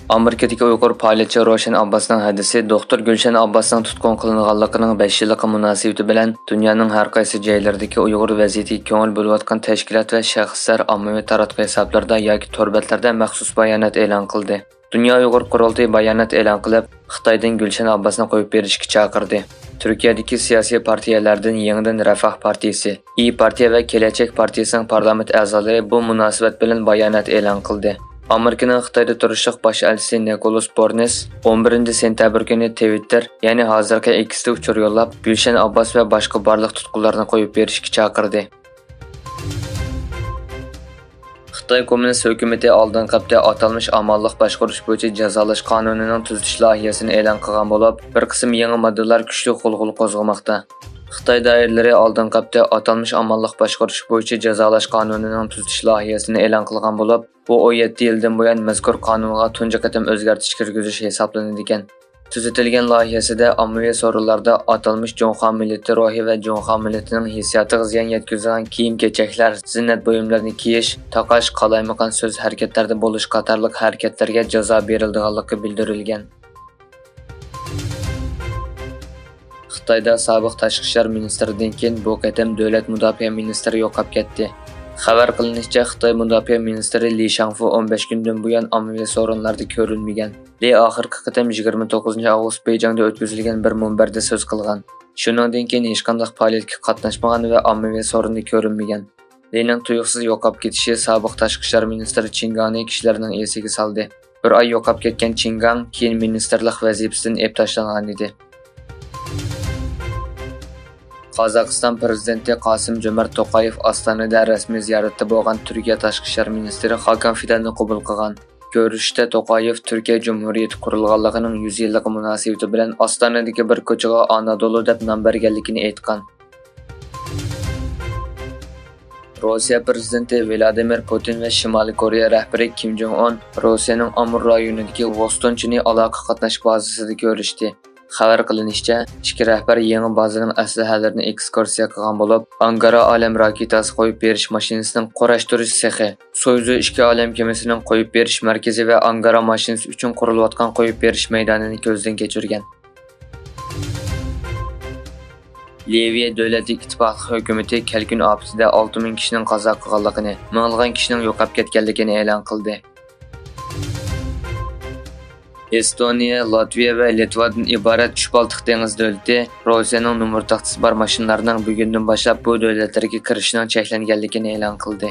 Amerikadagi Uyg'ur faoliyatchi Ravshan Abbosning hadisi doktor Gulshan Abbosning tutqun qilinganligining 5 yillik munosabati bilan dunyoning har qaysi joylaridagi Uyg'ur vaziyatiga ko'ngil bo'layotgan tashkilot va shaxslar ommaviy taratquv hisoblarida yoki to'rbatlarda maxsus bayonot e'lon qildi. Dunyo Uyg'ur qurultiyi bayonot e'lon qilib, Xitoydan Gulshan Abbosni qo'yib berishga chaqirdi. Turkiyadagi siyosiy partiyalardan yangidan Refah partiyasi, İYİ partiya va Kelajak partiyasining parlament a'zolari bu munosabat bilan bayonot e'lon qildi. Amerikaning Xitoyda turishliq bosh elchisi Nicholas Bornes 11 sentabr kuni Twitter, ya'ni hozirgi X'da uchur yo'llab, Gulshan Abbos va boshqa barliq tutqunlarni qo'yib berishga chaqirdi. Xitoy Kommunist hukumati oldingi hafta atalmış amallik boshqarish bo'yicha jazolash qonunining tuzilish loyihasini e'lon qilgan bo'lib, bir qism yangi moddalar kuchli qo'zg'olon qo'zg'amoqda. Xitoy doiralari oldingi hafta atalmış amallik boshqarish bo'yicha jazolash qonunining tuzilish loyihasini e'lon qilgan bo'lib, bu 17 yildan buyon mazkur qonunga tunji qatam o'zgartirish kirgizish hisoblanadi ekan. Tuzitilgan loyihasida ommaviy so'rovlarda atalmış Jonxo millati ruhi va Jonxo millatining hissiyotiga ziyon yetkazgan kiyim-kechaklar, ziynat buyumlarini kiyish, taqash, qalaymaqan so'z harakatlarda bo'lish qatorliq harakatlarga jazo berilganligi bildirilgan. Xitoyda sobiq tashqi ishlar ministridan keyin bu qatam davlat mudofaa ministri yo'qolib ketdi. Xabar qilinishicha, Xitoy mudofaa ministri Li Shangfu 15 kundan buyon ommaviy so'rovlarda ko'rilmagan. Li oxirgi qatam 29 avgust Beyjingda o'tkazilgan bir munbarda so'z qilgan. Shuningdek keyin hech qanday faoliyatga qatnashmagan va ommaviy so'rovda ko'rinmagan. Lining tuyuqsiz yo'qolib ketishi sobiq tashqi ishlar ministri Chingani kishilarning esiga soldi. Bir oy yo'qolib ketgan Chingang keyin ministerlik vazifasidan olib tashlangan edi. Qozog'iston prezidenti Qosim-Jomart To'qayev Ostonada rasmiy ziyoratda bo'lgan Turkiya tashqi ishlar ministri Hakan Fidanni qabul qilgan. Ko'rishda To'qayev Turkiya Jumhuriyati qurilganligining 100 yillik munosabati bilan Ostonadagi bir ko'chaga Anadolu deb nom berganligini aytgan. Rossiya prezidenti Vladimir Putin va Shimoliy Koreya rahbari Kim Jong Un Rossiyaning Amur rayonidagi Vostonchini aloqa qatnash bazasida ko'rishdi. Xabar qilinishicha, ikki rahbar yangi bazaning aslahalarini ekskursiya qilgan bo'lib, Angara olam raketasi qo'yib berish mashinasining qurashtirish sexi, Soyuz 2 olam kemasining qo'yib berish markazi va Angara mashinasi uchun qurilayotgan qo'yib berish maydonini ko'zdan kechirgan. Liviya davlat ittifoqi hukumati kelkin ofatida 6000 kishining qazo qilganligini, minglagan kishining yo'qolib ketganligini e'lon qildi. Estoniya, Latviya va Litvadan iborat 3 Baltiq dengiz davlati Rossiyaning numar taxtasi bor mashinalarining bugundan boshlab bu davlatlarga kirishining cheklanganligini e'lon qildi.